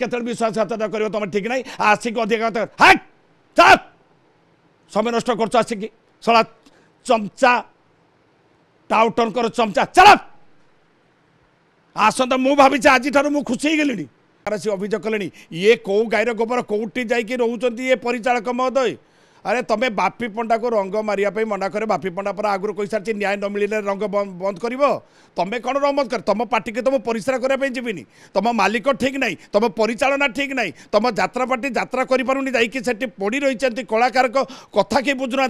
केत विश्वासघातकता कर तुम ठीक ना आसिक अधिक समय नष्ट कर आसिक सला चमचा टाउटन कर चमचा चल आसंता मु भावी आज मु खुशी गली अभियोग कले ये कौ गायर गोबर कौटी जाकि रोच ये परिचालक महोदय अरे तुम्हें बापी पंडा को रंग मारे मना करे बापी पंडा पर आगुरी कही सारी न्याय न मिले रंग बंद कर तुम्हें कौन रंग कर तुम पार्टी के तुम परिश्रा करने जीविनी तुम मालिक ठीक ना तुम परिचालना ठीक ना तुम जात्रा पार्टी जात्रा करूनी जाकि पड़ी रही कलाकार कथा कि बुझुना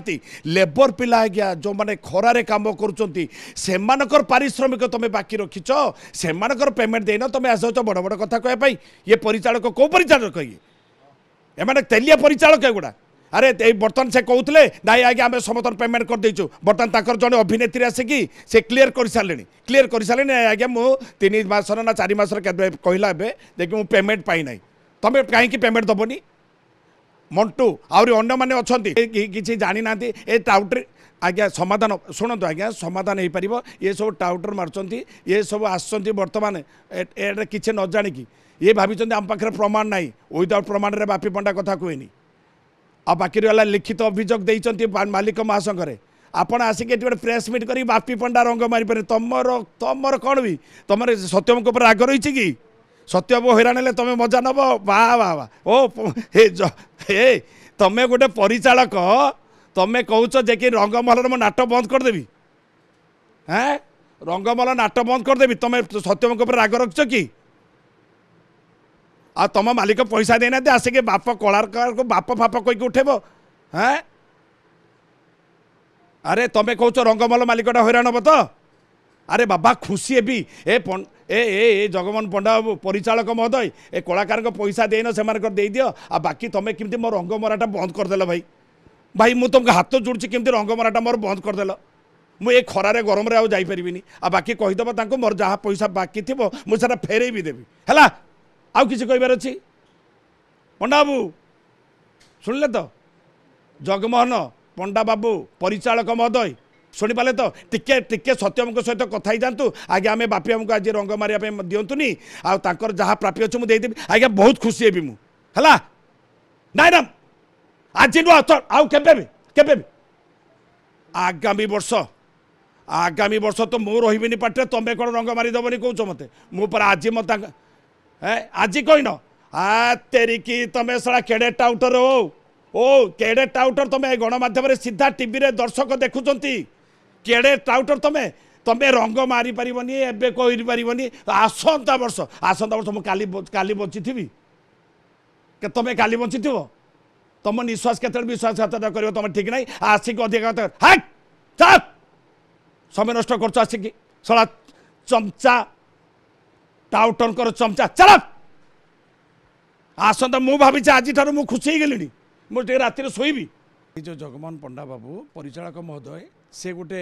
लेबर पिला आज्ञा जो मैंने खरारे कम कर पारिश्रमिक तुम बाकी रखिच से पेमेंट देन तुम आस बड़ बड़ कथा कहवाई ये परिचालक कौ परिचालक ये एम तेलिया परिचालक एगुड़ा अरे बर्तमान से कहते ना आज्ञा आम समतन पेमेंट कर देचु बर्तमान तक जड़े अभिनेत्री आसिकी से क्लीयर कर सारे आज्ञा मु 3 मासर ना 4 मासर कहला देखिए मुझे पेमेंट पाई ना तुम कहीं पेमेंट दबनी मंटू आहरी अन्न मैंने अच्छा किसी जानी ना ये टाउटर आज्ञा समाधान शुणु आज्ञा समाधान हो पार ये सब टाउटर मार्च ये सब आसुँच बर्तमान किसी न जाणिकी ये भाई आम पाखे प्रमाण ना विदाउट प्रमाण में बापी पंडा कथा कहनी आ बाकी रहा लिखित अभियोग देती मालिक महासंघे आपण आसिक गोटे प्रेस मीट कर बापी पंडा रंग मारिपारे तुमर कौन भी तुम सत्यम को राग रही कि सत्यम हैरान तुम मजा नब वाह वाह वाह ओ हे तुम गोटे परिचालक तुम कौच जे कि रंगमहल मो नाट बंद करदेवी हाँ रंगमहल नाट बंद करदेवी तुम सत्यम को राग रख कि आ तुम मालिक पैसा देना आसिक बाप कलाकार को बाप फाप कहीकि उठेब हाँ अरे तुम्हें कौच रंगमहल मालिकटा हैरान हम तो अरे बाबा खुशी भी ए जगमोहन पंडा बाबू परिचालक महोदय ए कलाकार को पैसा देन से दे दियो आ बाकी तुम्हें केमती मो रंग मराटा बंद करदेल भाई भाई मुझे तुमको हाथ जोड़ुची केमती रंग मराटा मोर बंद करदेल मुझे खरारे गरम रे जापरिनी आ बाकी कहीदेव मोर जहाँ पैसा बाकी थी मुझे फेरे भी देवी है आउ किसी कहबार अच्छी पंडा बाबू शुणिले तो जगमोहन पंडा बाबू परिचालक महोदय शुणी पारे तो टिके टिके सत्यम सहित कथा ही जातु आगे आम बापी आमको आज रंग मारे दिंतुनि आर जहाँ प्राप्य अच्छे मुझे आज्ञा बहुत खुशी हेबी मुला नाई ना आज नुह आउ के आगामी वर्ष तो मु रही पाटे तुम्हें कौन रंग मारिदेवनी कौच मत मुझे आज मत आज कहन आ तेरिकी तुम सड़ा केड़े टाउटर ओ केड़े टाउटर तुम गणमाध्यम सीधा टीवी रे दर्शक देखुंट केड़े टाउटर तुम तुम रंग मारी पारनी एवं कही पारनी आसंता वर्ष मुझे काली बची थी तुम काली बची थो तुम निश्वास के विश्वासघातकता कर तुम ठीक ना आसिक अधिक समय नष्ट कर आसिक सला चमचा टाउटन कर चमचा चल आसंता मु भावी आज मु खुशी गली मुझे राति शोबी जो जगमोहन पंडा बाबू परिचालक महोदय से गोटे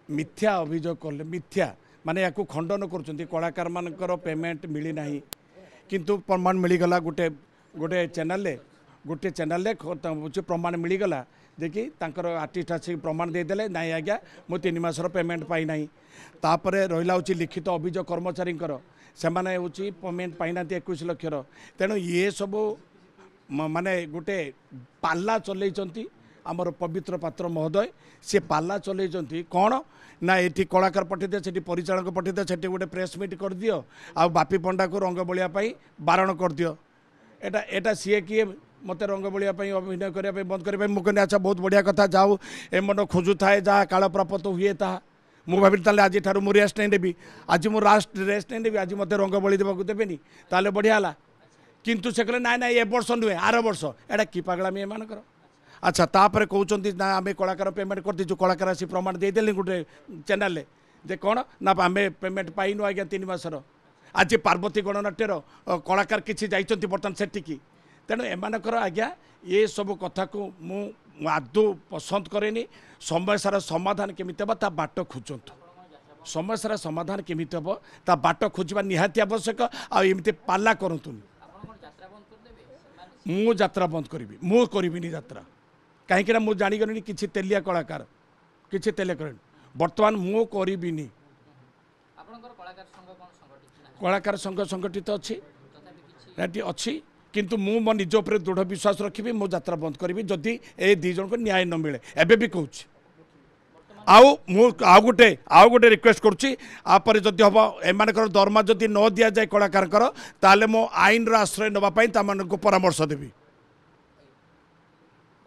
मिथ्या अभियोग कले मिथ्या माने या खंडन कलाकार मानकर पेमेंट मिली ना किंतु प्रमाण मिलगला गोटे गोटे चैनल प्रमाण मिलगला देखि आर्टिस्ट आसिक प्रमाण देदेले ना आज्ञा मो 3 मासर पेमेंट पाई ना तापर रहा हूँ लिखित अभियोग कर्मचारी से पेमेंट पाई ना 21 लक्षर तेणु ये सब माने गोटे पाला चलई आमर पवित्र पात्र महोदय से पाला चलई कौन ना ये कलाकार पठे से परिचालक पठे से गोटे प्रेस मीट कर दियो आ बापी पंडा को रंग बोलिया बारण कर दियो एटा सीए किए मत रंग बोलिया अभिनय करने बंद करने मुझे अच्छा बहुत बढ़िया कथा जाऊ ए मन खोजु थाए जहाँ काल प्राप्त हुए ता मु भावी आज मु रेस्ट नहीं देवी आज मु लास्ट रेस्ट नहीं देवी आज मत रंग बोली देवा देवेनि ताले बढ़िया है किंतु से कहले ना ए वर्ष नुहे आर वर्ष एटा कि पागलामी एमानकर अच्छा तापर कहते ना आम कलाकार पेमेंट कर दीचु कलाकार आसी प्रमाण देदेले गोटे चैनल जे कौन ना आम पेमेंट पाइनु आज्ञा 3 मासर आज पार्वती गणनाट्यर कलाकार किसी जाइछन्ति बर्तमान सेठिकी तेणु एमानकर आज्ञा ये सब कथा को मु आदौ पसंद करेनी समस्यार समाधान केमिति हे ता बाट खोजतु समस्यार समाधान केमिति हे ता बाट खोजा निहाती आवश्यक आमती पाला करतुनि मु यात्रा बंद करी मु करी यात्रा कहीं मुझे जागली किसी तेलिया कलाकार किसी तेलिया कर बर्तमान मु करी कलाकार संघ संगठित अच्छी ଏଠି ଅଛି କିନ୍ତୁ ମୁଁ ମୋ ନିଜ ଉପରେ ଦୃଢ଼ ବିଶ୍ୱାସ ରଖିବି ମୁଁ ଯାତ୍ରା ବନ୍ଦ କରିବି ଯଦି ଏ ଦୁଇ ଜଣଙ୍କୁ ନ୍ୟାୟ ନ ମିଳେ ଏବେ ବି କହୁଛି ଆଉ गोटे रिक्वेस्ट करुच्ची आपर जदि हम एम दरमा जदि न दि जाए कलाकार ताले मो आईन आश्रय नापी को परामर्श देवी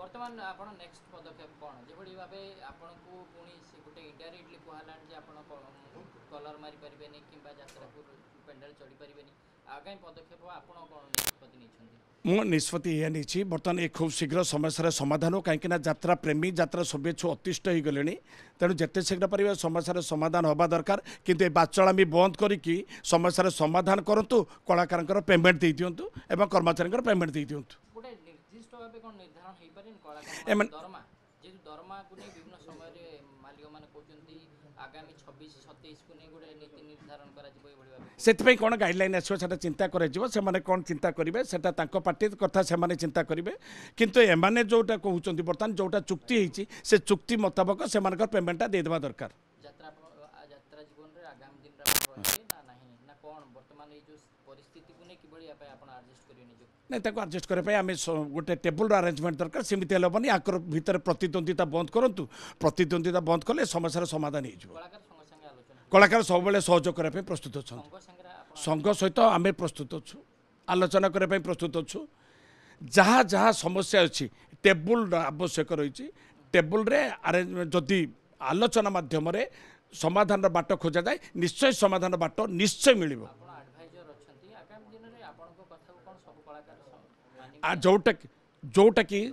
वर्तमान आपण नेक्स्ट पदक्षेप कोन जेबडी भाबे आपण को पुनी से गुटे इनडायरेक्टली कहलान जे आपण कलर मारी परिबेनी किबा यात्रा को पेंडल चढ़ी परिबेनी आगामी पदक्षेप आपण कोन निष्पत्ति निछंदी मु निष्पत्ति ये नहीं बर्तमान ये खूब शीघ्र समस्या समाधान हो कहीं यात्रा प्रेमी यात्रा शुभेच्छु अतिष्ठ हो गले तेणु जिते शीघ्र पारे समस्या समाधान होगा दरकार किंतु ये बाचालामी बंद करी समस्या समाधान करूँ कलाकार पेमेंट दे दिंतु एवं कर्मचारी पेमेंट दे दिंतु गुटे निर्दिष्ट भाबे कोन निर्धारण हेई पारिन कलाकार दरमा जे दरमा को नै विभिन्न समय रे मालिक माने कहउचंती आगामी 26 27 को नै गुटे नीति निर्धारण करा जिवो एबडी भाबे से कौन गाइडलाइन आसो से चिंता कर कौन चिंता करेंगे से पार्टी कथा से चिंता करेंगे किंतु एमाने जोटा कहते बर्तमान जोटा चुक्ति होती से चुक्ति मुताबक से पेमेंटा देदेवा दरकार यात्रा जीवन रे आगामी दिन रे रहिबे ना नाही ना कोन वर्तमान ए जो परिस्थिति को नै किबडी आपे आपण एडजस्ट करियो निजो नहीं ताको एडजस्ट करबे आमे गोटे टेबल अरेंजमेंट दरकार सेमिति हेलबनी आकर भीतर प्रतिद्वंदिता बंद करंतु प्रतिद्वंदिता बंद कले समस्या समाधान हो जिवो कलाकार सब बेले सहयोग करबे प्रस्तुत अछन संघ सहित आम प्रस्तुत अच्छु आलोचना करने प्रस्तुत अच्छु जहाँ जहाँ समस्या अच्छी टेबुल आवश्यक रही टेबुल रे अरेंजमेंट जदि आलोचना माध्यम समाधान बाट खोजा जाए निश्चय समाधान बाट निश्चय मिल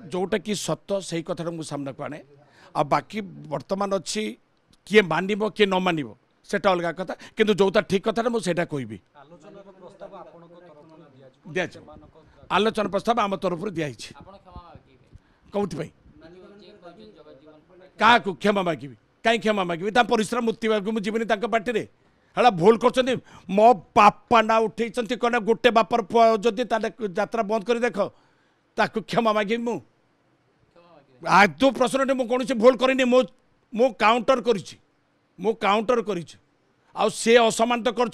जोटा कि सत्य से कथा मुझे सामना को आने आ बाकी वर्तमान अच्छी किए मानव किए न मानव सेटा अलग कथा किंतु जोटा ठीक कथा मुझे कहबी आलोचना प्रस्ताव आम तरफ दिखाई कौन क्या क्षमा मागिबी कहीं क्षमा मागिबी परिश्रम मुक्ति जीवनी पार्टी है भूल कर मो बापा ना उठे कहना गोटे बापर जदि यात्रा बंद कर देख ताकू क्षमा मागिबी मु आदौ प्रश्न मुझे कौन भूल करनी मो काउंटर कर से असमान तो कर